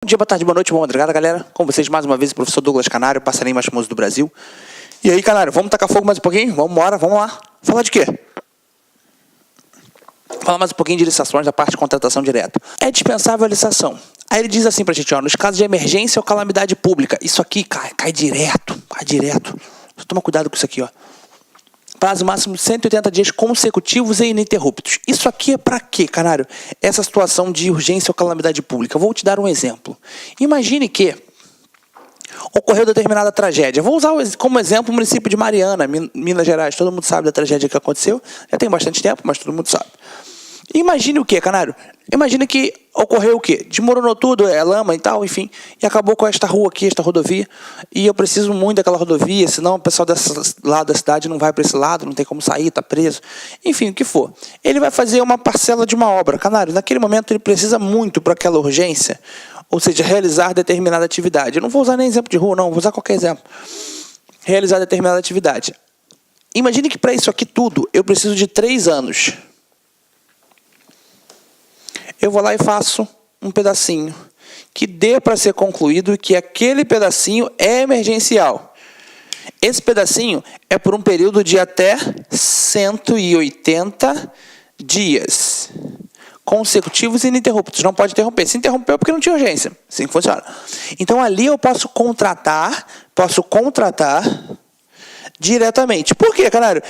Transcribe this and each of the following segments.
Bom dia, boa tarde, boa noite, boa madrugada, galera. Com vocês mais uma vez o professor Douglas Canário, passarinho mais famoso do Brasil. E aí, Canário, vamos tacar fogo mais um pouquinho? Vamos embora, vamos lá. Falar de quê? Falar mais um pouquinho de licitações da parte de contratação direta. É dispensável a licitação. Aí ele diz assim pra gente, ó, nos casos de emergência ou calamidade pública. Isso aqui cai direto, cai direto. Só toma cuidado com isso aqui, ó. Prazo máximo de 180 dias consecutivos e ininterruptos. Isso aqui é para quê, Canário? Essa situação de urgência ou calamidade pública. Eu vou te dar um exemplo. Imagine que ocorreu determinada tragédia. Vou usar como exemplo o município de Mariana, Minas Gerais. Todo mundo sabe da tragédia que aconteceu. Já tem bastante tempo, mas todo mundo sabe. Imagine o quê, Canário? Imagine que ocorreu o quê? Desmoronou tudo, lama e tal, enfim, e acabou com esta rua aqui, esta rodovia, e eu preciso muito daquela rodovia, senão o pessoal desse lado da cidade não vai para esse lado, não tem como sair, está preso, enfim, o que for. Ele vai fazer uma parcela de uma obra, Canário, naquele momento ele precisa muito para aquela urgência, ou seja, realizar determinada atividade. Eu não vou usar nem exemplo de rua, não, vou usar qualquer exemplo. Realizar determinada atividade. Imagine que para isso aqui tudo, eu preciso de 3 anos. Eu vou lá e faço um pedacinho que dê para ser concluído e que aquele pedacinho é emergencial. Esse pedacinho é por um período de até 180 dias consecutivos e ininterruptos. Não pode interromper. Se interrompeu é porque não tinha urgência. Assim que funciona. Então ali eu posso contratar diretamente. Por quê, Canário?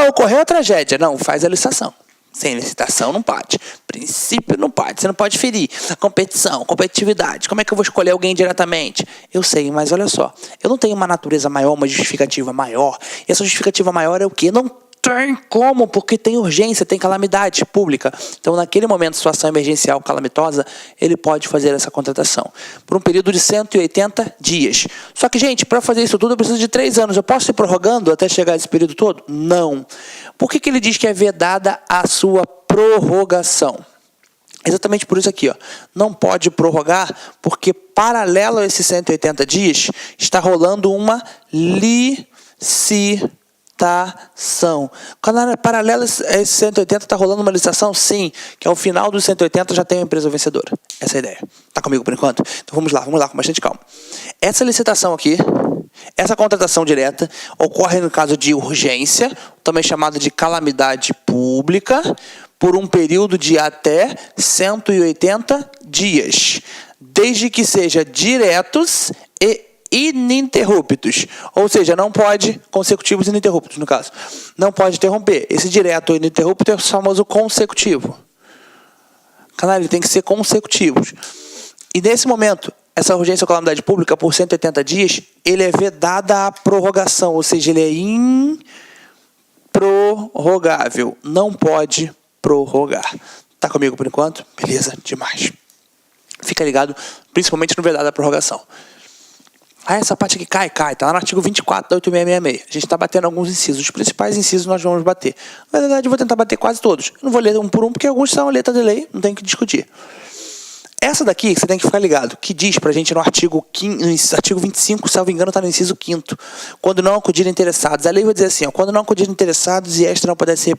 Ocorreu a tragédia. Não, faz a licitação. Sem licitação não pode. Princípio não pode. Você não pode ferir. Competição, competitividade. Como é que eu vou escolher alguém diretamente? Eu sei, mas olha só. Eu não tenho uma natureza maior, uma justificativa maior. E essa justificativa maior é o quê? Não tem como, porque tem urgência, tem calamidade pública. Então, naquele momento, situação emergencial calamitosa, ele pode fazer essa contratação. Por um período de 180 dias. Só que, gente, para fazer isso tudo, eu preciso de 3 anos. Eu posso ir prorrogando até chegar esse período todo? Não. Por que ele diz que é vedada a sua prorrogação? Exatamente por isso aqui, ó. Não pode prorrogar, porque paralelo a esses 180 dias, está rolando uma licitação. Quando paralelo a esses 180 está rolando uma licitação? Sim, que ao final dos 180 já tem uma empresa vencedora. Essa é a ideia. Está comigo por enquanto? Então vamos lá com bastante calma. Essa licitação aqui, essa contratação direta, ocorre no caso de urgência, também chamada de calamidade pública, por um período de até 180 dias, desde que seja diretos e ininterruptos, ou seja, não pode, consecutivos e ininterruptos no caso, não pode interromper. Esse direto ou ininterrupto é o famoso consecutivo. Canário, ele tem que ser consecutivos. E nesse momento, essa urgência ou calamidade pública, por 180 dias, ele é vedada a prorrogação, ou seja, ele é improrrogável, não pode prorrogar. Tá comigo por enquanto? Beleza, demais. Fica ligado, principalmente no vedado da prorrogação. Essa parte aqui cai, tá lá no artigo 24 da 8666. A gente está batendo alguns incisos. Os principais incisos nós vamos bater. Na verdade, eu vou tentar bater quase todos. Eu não vou ler um por um, porque alguns são letra de lei, não tem que discutir. Essa daqui, você tem que ficar ligado, que diz pra gente no artigo 25, salvo engano, está no inciso 5º, quando não acudirem interessados. A lei vai dizer assim, ó, quando não acudirem interessados e esta não puder ser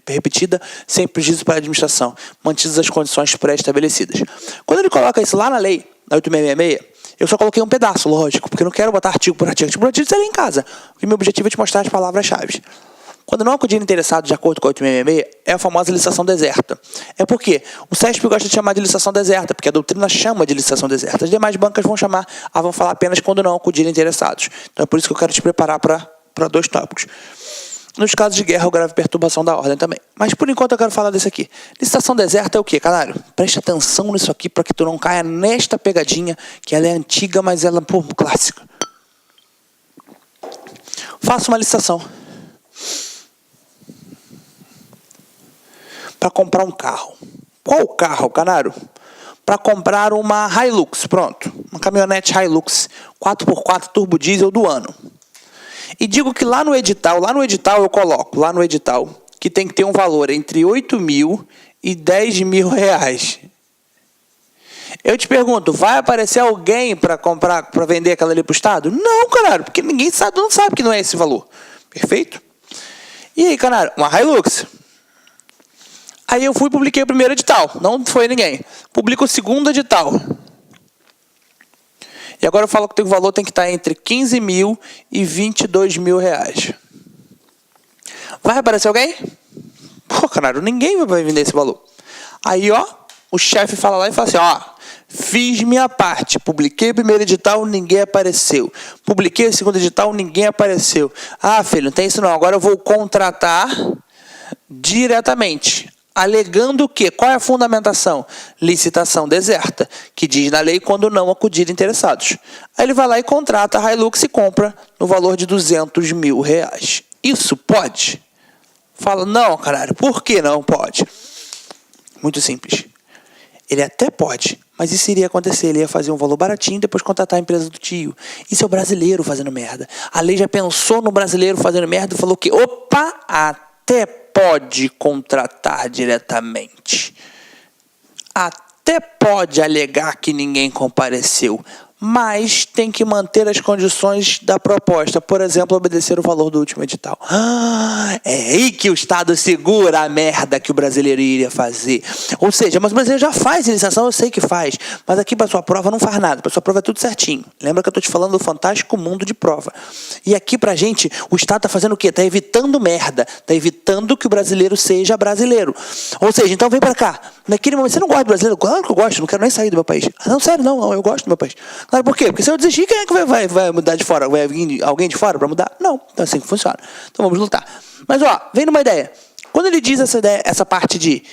repetida sem prejuízo para a administração, mantidas as condições pré-estabelecidas. Quando ele coloca isso lá na lei, na 8666, eu só coloquei um pedaço, lógico, porque eu não quero botar artigo por artigo. Artigo por artigo seria em casa, porque meu objetivo é te mostrar as palavras-chave. Quando não acudirem interessados de acordo com a 8666, é a famosa licitação deserta. É porque o CESP gosta de chamar de licitação deserta, porque a doutrina chama de licitação deserta. As demais bancas vão falar apenas quando não acudirem interessados. Então é por isso que eu quero te preparar para 2 tópicos. Nos casos de guerra ou grave perturbação da ordem também. Mas por enquanto eu quero falar desse aqui. Licitação deserta é o quê, Canário? Preste atenção nisso aqui para que tu não caia nesta pegadinha, que ela é antiga, mas ela é clássica. Faça uma licitação para comprar um carro. Qual carro, Canário? Para comprar uma Hilux, pronto. Uma caminhonete Hilux 4x4 turbo diesel do ano. E digo que lá no edital eu coloco, que tem que ter um valor entre 8 mil e 10 mil reais. Eu te pergunto, vai aparecer alguém para comprar, para vender aquela ali para o Estado? Não, Canário, porque ninguém sabe, não sabe que não é esse valor. Perfeito? E aí, Canário, uma Hilux. Aí eu fui e publiquei o primeiro edital. Não foi ninguém. Publico o segundo edital. E agora eu falo que o valor tem que estar entre 15 mil e 22 mil reais. Vai aparecer alguém? Pô, caralho, ninguém vai vender esse valor. Aí, ó, o chefe fala lá e fala assim, ó, fiz minha parte, publiquei o primeiro edital, ninguém apareceu. Publiquei o segundo edital, ninguém apareceu. Ah, filho, não tem isso não, agora eu vou contratar diretamente. Alegando o quê? Qual é a fundamentação? Licitação deserta, que diz na lei quando não acudir interessados. Aí ele vai lá e contrata a Hilux e compra no valor de 200 mil reais. Isso pode? Fala, não, caralho, por que não pode? Muito simples. Ele até pode, mas isso iria acontecer. Ele ia fazer um valor baratinho e depois contratar a empresa do tio. Isso é o brasileiro fazendo merda. A lei já pensou no brasileiro fazendo merda e falou que, opa, até pode contratar diretamente. Até pode alegar que ninguém compareceu, mas tem que manter as condições da proposta. Por exemplo, obedecer o valor do último edital. É aí que o Estado segura a merda que o brasileiro iria fazer. Ou seja, mas o brasileiro já faz licitação, eu sei que faz, mas aqui para sua prova não faz nada, para sua prova é tudo certinho. Lembra que eu estou te falando do fantástico mundo de prova. E aqui pra gente, o Estado está fazendo o quê? Está evitando merda, está evitando que o brasileiro seja brasileiro. Ou seja, então vem para cá. Naquele momento, você não gosta do brasileiro? Claro que eu gosto, não quero nem sair do meu país. Não, sério, não, eu gosto do meu país. Claro, por quê? Porque se eu desistir, quem é que vai mudar de fora? Vai vir alguém de fora para mudar? Não, então é assim que funciona. Então vamos lutar. Mas, ó, vem numa ideia. Quando ele diz essa ideia, essa parte de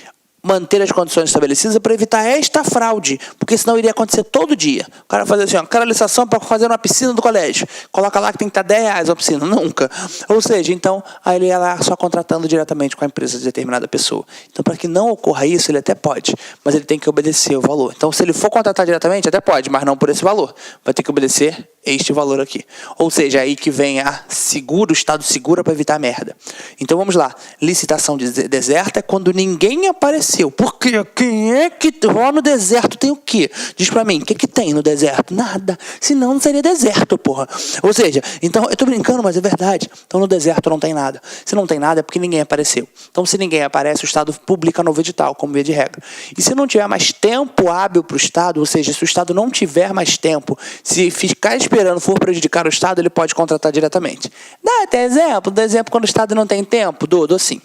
manter as condições estabelecidas, é para evitar esta fraude, porque senão iria acontecer todo dia. O cara fazer assim, ó, quero a licitação para fazer uma piscina do colégio. Coloca lá que tem que estar 10 reais a piscina. Nunca. Ou seja, então, aí ele ia lá só contratando diretamente com a empresa de determinada pessoa. Então, para que não ocorra isso, ele até pode, mas ele tem que obedecer o valor. Então, se ele for contratar diretamente, até pode, mas não por esse valor. Vai ter que obedecer este valor aqui. Ou seja, aí que vem a seguro, o Estado segura para evitar merda. Então, vamos lá. Licitação deserta é quando ninguém apareceu. Porque quem é que rola no deserto tem o quê? Diz pra mim, o que tem no deserto? Nada. Senão não seria deserto, porra. Ou seja, então, eu tô brincando, mas é verdade. Então no deserto não tem nada. Se não tem nada é porque ninguém apareceu. Então se ninguém aparece, o Estado publica novo edital, como via de regra. E se não tiver mais tempo hábil pro Estado, ou seja, se o Estado não tiver mais tempo, se ficar esperando for prejudicar o Estado, ele pode contratar diretamente. Dá até exemplo. Dá exemplo quando o Estado não tem tempo. Dou assim.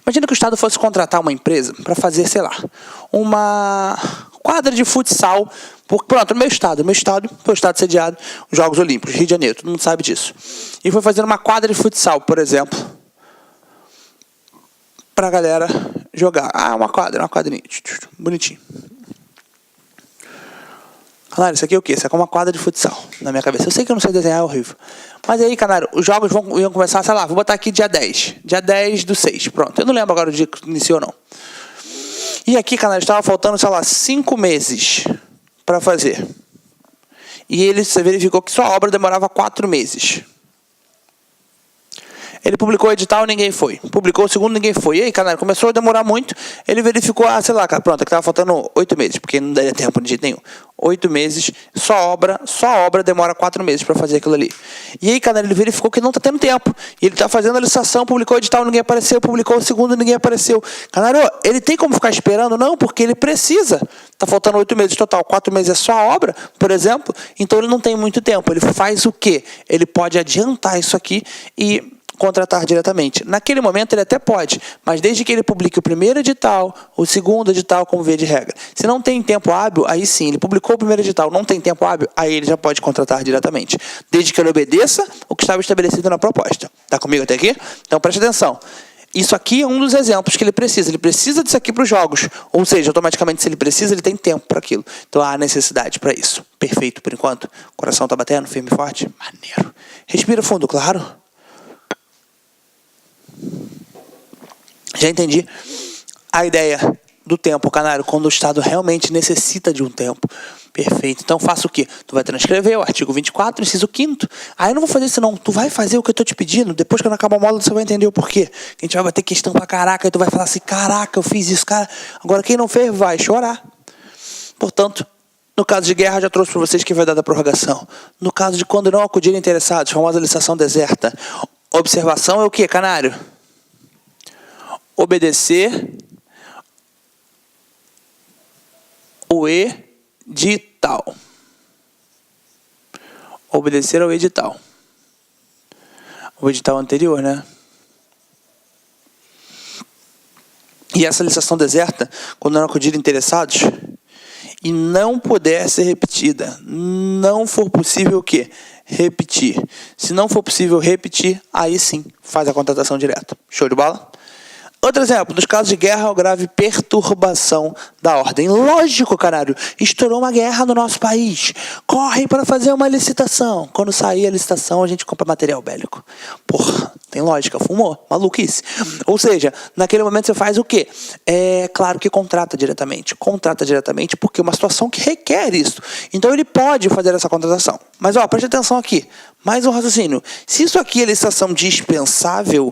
Imagina que o Estado fosse contratar uma empresa para fazer, sei lá, uma quadra de futsal. Pronto, no meu estado foi o estado sediado, os Jogos Olímpicos, Rio de Janeiro, todo mundo sabe disso. E foi fazer uma quadra de futsal, por exemplo, para a galera jogar. Uma quadrinha, bonitinho. Canário, isso aqui é o quê? Isso aqui é uma quadra de futsal, na minha cabeça. Eu sei que eu não sei desenhar, é horrível. Mas aí, Canário, os jogos iam começar, sei lá, vou botar aqui dia 10. Dia 10/6, pronto. Eu não lembro agora o dia que iniciou, não. E aqui, Canário, estava faltando, sei lá, 5 meses para fazer. E ele verificou que só a obra demorava 4 meses. Ele publicou o edital, ninguém foi. Publicou o segundo, ninguém foi. E aí, Canário, começou a demorar muito. Ele verificou, sei lá, pronto, aqui estava faltando 8 meses, porque não daria tempo de jeito nenhum. 8 meses, só a obra demora 4 meses para fazer aquilo ali. E aí, Canário, ele verificou que não está tendo tempo. E ele está fazendo a licitação, publicou o edital, ninguém apareceu. Publicou o segundo, ninguém apareceu. Canário, ele tem como ficar esperando? Não, porque ele precisa. Está faltando 8 meses total. 4 meses é só a obra, por exemplo. Então, ele não tem muito tempo. Ele faz o quê? Ele pode adiantar isso aqui e contratar diretamente. Naquele momento ele até pode, mas desde que ele publique o primeiro edital, o segundo edital, como via de regra. Se não tem tempo hábil, aí sim, ele publicou o primeiro edital, não tem tempo hábil, aí ele já pode contratar diretamente. Desde que ele obedeça o que estava estabelecido na proposta. Tá comigo até aqui? Então preste atenção. Isso aqui é um dos exemplos que ele precisa. Ele precisa disso aqui para os jogos. Ou seja, automaticamente, se ele precisa, ele tem tempo para aquilo. Então há necessidade para isso. Perfeito por enquanto. O coração está batendo, firme e forte. Maneiro. Respira fundo, claro. Já entendi a ideia do tempo, Canário, quando o Estado realmente necessita de um tempo. Perfeito. Então faça o quê? Tu vai transcrever o artigo 24, inciso 5º. Aí eu não vou fazer isso não. Tu vai fazer o que eu tô te pedindo. Depois que eu acabar a módulo, você vai entender o porquê. A gente vai bater questão pra caraca. E tu vai falar assim, caraca, eu fiz isso, cara. Agora quem não fez vai chorar. Portanto, no caso de guerra, já trouxe para vocês que vai dar da prorrogação. No caso de quando não acudirem interessados, famosa licitação deserta. Observação é o quê, Canário? Obedecer o edital. Obedecer ao edital. O edital anterior, né? E essa licitação deserta, quando não acudirem interessados e não puder ser repetida, não for possível o quê? Repetir. Se não for possível repetir, aí sim faz a contratação direta. Show de bola? Outro exemplo, nos casos de guerra ou grave perturbação da ordem. Lógico, caralho, estourou uma guerra no nosso país. Correm para fazer uma licitação. Quando sair a licitação, a gente compra material bélico. Porra, tem lógica, fumou, maluquice. Ou seja, naquele momento você faz o quê? É claro que contrata diretamente. Contrata diretamente porque é uma situação que requer isso. Então ele pode fazer essa contratação. Mas, ó, preste atenção aqui. Mais um raciocínio. Se isso aqui é licitação dispensável,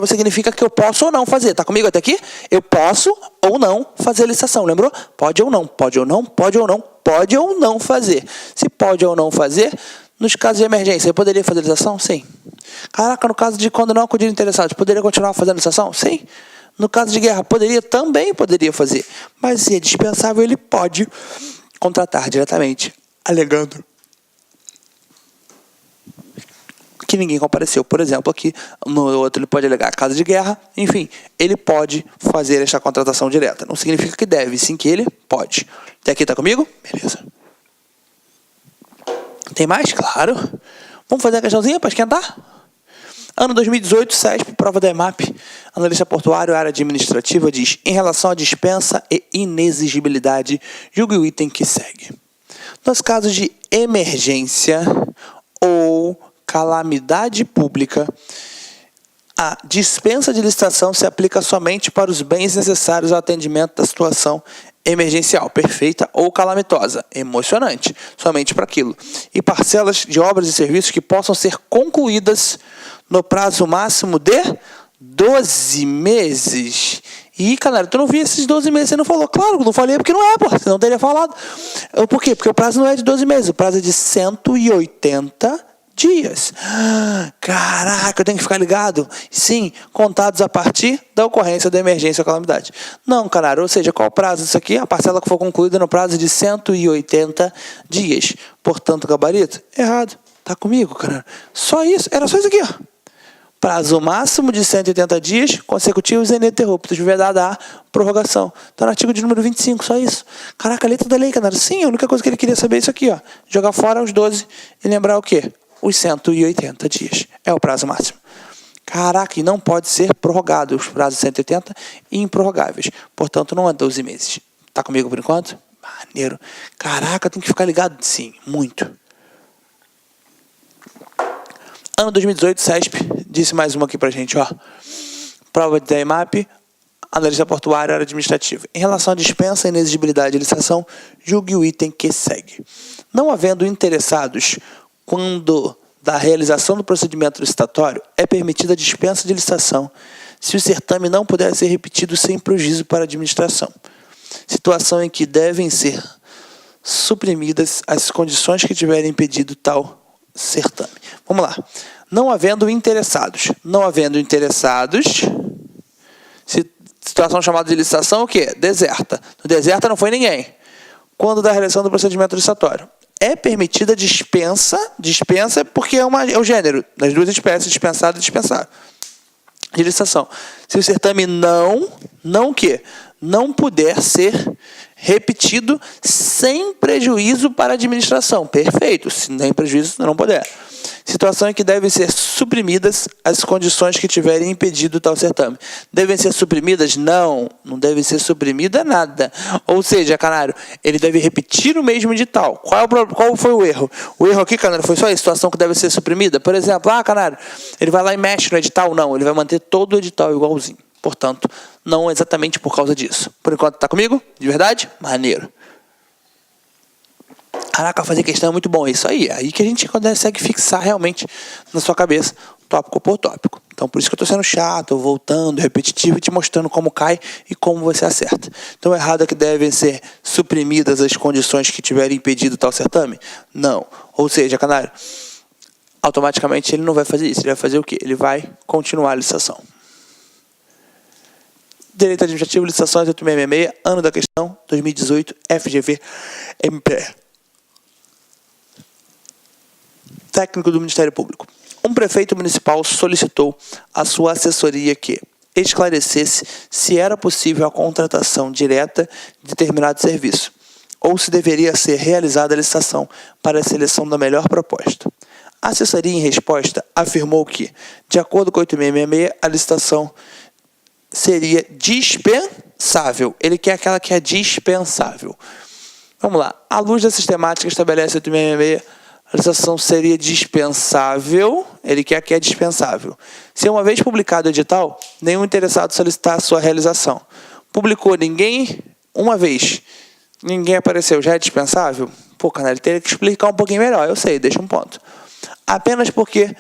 significa que eu posso ou não fazer. Tá comigo até aqui? Eu posso ou não fazer a licitação, lembrou? Pode ou não, pode ou não, pode ou não, pode ou não fazer. Se pode ou não fazer, nos casos de emergência, eu poderia fazer a licitação? Sim. Caraca, no caso de quando não acudir interessados, poderia continuar fazendo a licitação? Sim. No caso de guerra, também poderia fazer. Mas se é dispensável, ele pode contratar diretamente, alegando que ninguém compareceu. Por exemplo, aqui no outro ele pode alegar caso de guerra, enfim, ele pode fazer esta contratação direta. Não significa que deve, sim que ele pode. Até aqui tá comigo? Beleza. Tem mais? Claro. Vamos fazer a questãozinha para esquentar? Ano 2018, CESP, prova da EMAP, analista portuário, área administrativa, diz: em relação à dispensa e inexigibilidade, julgue o item que segue. Nos casos de emergência ou calamidade pública, a dispensa de licitação se aplica somente para os bens necessários ao atendimento da situação emergencial, perfeita ou calamitosa, emocionante, somente para aquilo. E parcelas de obras e serviços que possam ser concluídas no prazo máximo de 12 meses. E, cara, tu não viu esses 12 meses, você não falou. Claro, não falei porque não é, pô, você não teria falado. Por quê? Porque o prazo não é de 12 meses, o prazo é de 180 dias. Caraca, eu tenho que ficar ligado? Sim, contados a partir da ocorrência da emergência ou calamidade. Não, caralho, ou seja, qual o prazo disso aqui? A parcela que for concluída no prazo de 180 dias. Portanto, gabarito? Errado. Tá comigo, caralho? Só isso, era só isso aqui, ó. Prazo máximo de 180 dias consecutivos e ininterruptos, vedada a prorrogação. Está no artigo de número 25, só isso. Caraca, a letra da lei, cara. Sim, a única coisa que ele queria saber é isso aqui, ó. Jogar fora os 12 e lembrar o quê? Os 180 dias. É o prazo máximo. Caraca, e não pode ser prorrogado. Os prazos 180 improrrogáveis. Portanto, não é 12 meses. Tá comigo por enquanto? Maneiro. Caraca, tem que ficar ligado? Sim, muito. Ano 2018, CESP, disse mais uma aqui pra gente, ó. Prova da EMAP, analista portuário, área administrativa. Em relação à dispensa e inexigibilidade de licitação, julgue o item que segue. Não havendo interessados quando da realização do procedimento licitatório, é permitida a dispensa de licitação se o certame não puder ser repetido sem prejuízo para a administração. Situação em que devem ser suprimidas as condições que tiverem impedido tal certame. Vamos lá. Não havendo interessados. Não havendo interessados, situação chamada de licitação, o quê? Deserta. No deserta não foi ninguém. Quando da realização do procedimento licitatório, é permitida dispensa porque é o gênero das duas espécies, dispensado e dispensável, de licitação. Se o certame não puder ser repetido sem prejuízo para a administração. Perfeito, se nem prejuízo não puder. Situação em que devem ser suprimidas as condições que tiverem impedido tal certame. Devem ser suprimidas? Não deve ser suprimida nada. Ou seja, canário, ele deve repetir o mesmo edital. Qual foi o erro? O erro aqui, canário, foi só a situação que deve ser suprimida? Por exemplo, canário, ele vai lá e mexe no edital? Não, ele vai manter todo o edital igualzinho. Portanto, não exatamente por causa disso. Por enquanto, tá comigo? De verdade? Maneiro. Caraca, fazer questão é muito bom. É isso aí. É aí que a gente consegue fixar realmente na sua cabeça, tópico por tópico. Então, por isso que eu estou sendo chato, voltando, repetitivo e te mostrando como cai e como você acerta. Então, errado é que devem ser suprimidas as condições que tiverem impedido tal certame? Não. Ou seja, canário, automaticamente ele não vai fazer isso. Ele vai fazer o quê? Ele vai continuar a licitação. Direito Administrativo, licitações 8666, ano da questão, 2018, FGV, MPE. técnico do Ministério Público. Um prefeito municipal solicitou à sua assessoria que esclarecesse se era possível a contratação direta de determinado serviço, ou se deveria ser realizada a licitação para a seleção da melhor proposta. A assessoria, em resposta, afirmou que, de acordo com 8666, a licitação seria dispensável. Ele quer aquela que é dispensável. Vamos lá. À luz da sistemática que estabelece 8666, a licitação seria dispensável. Ele quer que é dispensável. Se uma vez publicado o edital, nenhum interessado solicitar a sua realização. Publicou ninguém, uma vez, ninguém apareceu, já é dispensável? Pô, cara, ele teria que explicar um pouquinho melhor. Eu sei, deixa um ponto. Apenas porque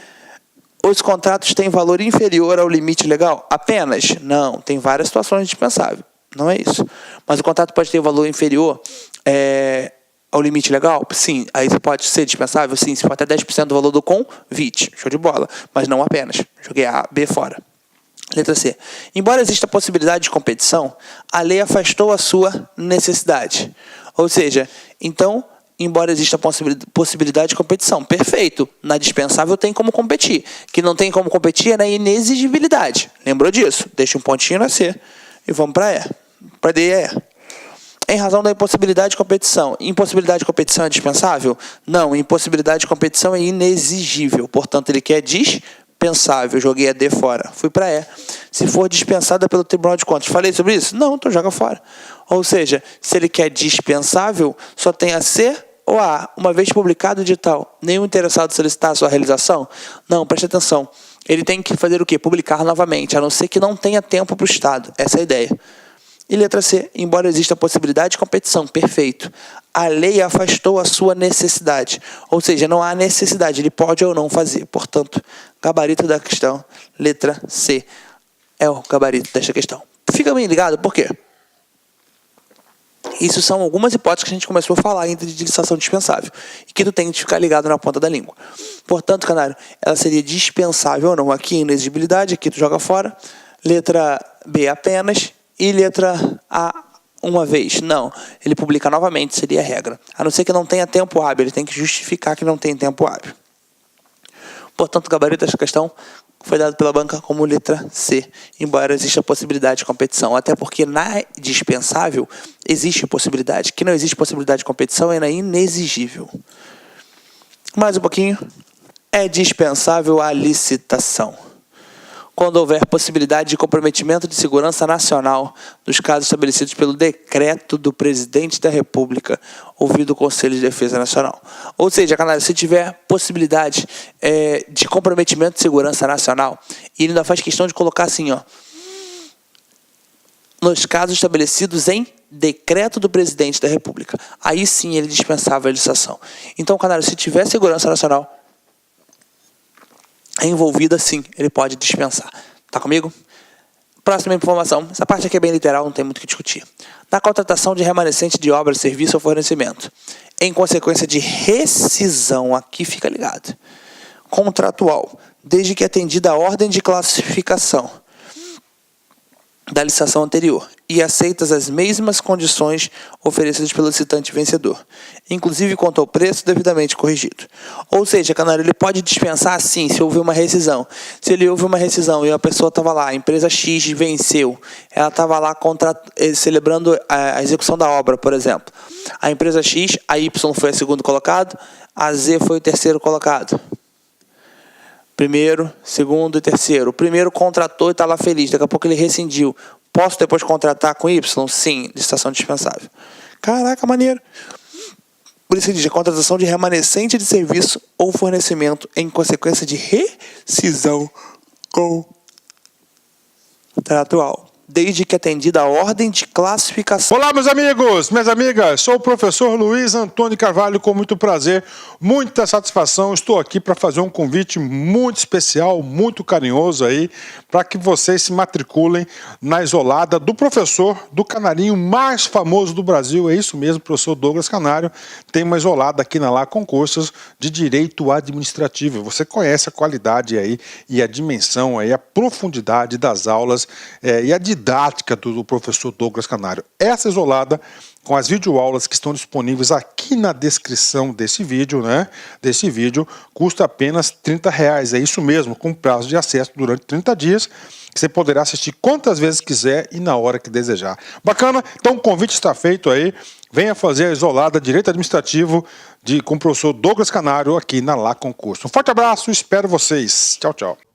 os contratos têm valor inferior ao limite legal? Apenas? Não, tem várias situações dispensáveis. Não é isso. Mas o contrato pode ter valor inferior ao limite legal? Sim. Aí você pode ser dispensável? Sim. Se for até 10% do valor do convite. Show de bola. Mas não apenas. Joguei A, B fora. Letra C. Embora exista a possibilidade de competição, a lei afastou a sua necessidade. Ou seja, então, embora exista a possibilidade de competição. Perfeito. Na dispensável tem como competir. Que não tem como competir é na inexigibilidade. Lembrou disso? Deixa um pontinho na C. E vamos para E. Para D e E. Em razão da impossibilidade de competição. Impossibilidade de competição é dispensável? Não. Impossibilidade de competição é inexigível. Portanto, ele quer dispensável. Joguei a D fora. Fui para E. Se for dispensada pelo Tribunal de Contas. Falei sobre isso? Não, então joga fora. Ou seja, se ele quer dispensável, só tem a C ou a A. Uma vez publicado o edital, nenhum interessado solicitar a sua realização? Não, preste atenção. Ele tem que fazer o quê? Publicar novamente, a não ser que não tenha tempo para o Estado. Essa é a ideia. E letra C, embora exista a possibilidade de competição, perfeito. A lei afastou a sua necessidade. Ou seja, não há necessidade, ele pode ou não fazer. Portanto, gabarito da questão, letra C, é o gabarito desta questão. Fica bem ligado, por quê? Isso são algumas hipóteses que a gente começou a falar ainda de licitação dispensável. E que tu tem que ficar ligado na ponta da língua. Portanto, canário, ela seria dispensável ou não. Aqui, inexigibilidade, aqui tu joga fora. Letra B, apenas. E letra A, uma vez. Não. Ele publica novamente, seria a regra. A não ser que não tenha tempo hábil. Ele tem que justificar que não tem tempo hábil. Portanto, o gabarito dessa questão foi dado pela banca como letra C, embora exista a possibilidade de competição. Até porque na dispensável existe possibilidade. Que não existe possibilidade de competição é na inexigível. Mais um pouquinho. É dispensável a licitação quando houver possibilidade de comprometimento de segurança nacional nos casos estabelecidos pelo decreto do Presidente da República, ouvido o Conselho de Defesa Nacional. Ou seja, canal, se tiver possibilidade de comprometimento de segurança nacional, e ele ainda faz questão de colocar assim, ó, nos casos estabelecidos em decreto do Presidente da República. Aí sim ele dispensava a licitação. Então, canal, se tiver segurança nacional envolvida, sim, ele pode dispensar. Tá comigo? Próxima informação. Essa parte aqui é bem literal, não tem muito o que discutir. Na contratação de remanescente de obra, serviço ou fornecimento, em consequência de rescisão, aqui fica ligado, contratual, desde que atendida a ordem de classificação da licitação anterior e aceitas as mesmas condições oferecidas pelo licitante vencedor, inclusive quanto ao preço devidamente corrigido. Ou seja, canário, ele pode dispensar sim se houver uma rescisão. Se ele houve uma rescisão e a pessoa estava lá, a empresa X venceu, ela estava lá celebrando a execução da obra, por exemplo. A empresa X, a Y foi a segundo colocado, a Z foi o terceiro colocado. Primeiro, segundo e terceiro. O primeiro contratou e está lá feliz. Daqui a pouco ele rescindiu. Posso depois contratar com Y? Sim, licitação dispensável. Caraca, maneiro. Por isso que diz a contratação de remanescente de serviço ou fornecimento em consequência de rescisão contratual, desde que atendida a ordem de classificação. Olá, meus amigos, minhas amigas, sou o professor Luiz Antônio Carvalho, com muito prazer, muita satisfação, estou aqui para fazer um convite muito especial, muito carinhoso aí, para que vocês se matriculem na isolada do professor do canarinho mais famoso do Brasil, é isso mesmo, professor Douglas Canário, tem uma isolada aqui na Lá Concursos de Direito Administrativo. Você conhece a qualidade aí e a dimensão aí, a profundidade das aulas e a didática didática do professor Douglas Canário. Essa isolada com as videoaulas que estão disponíveis aqui na descrição desse vídeo, né? Desse vídeo, custa apenas R$30. É isso mesmo, com prazo de acesso durante 30 dias. Você poderá assistir quantas vezes quiser e na hora que desejar. Bacana? Então o convite está feito aí. Venha fazer a isolada Direito Administrativo com o professor Douglas Canário aqui na Lá Concurso. Um forte abraço, espero vocês. Tchau, tchau.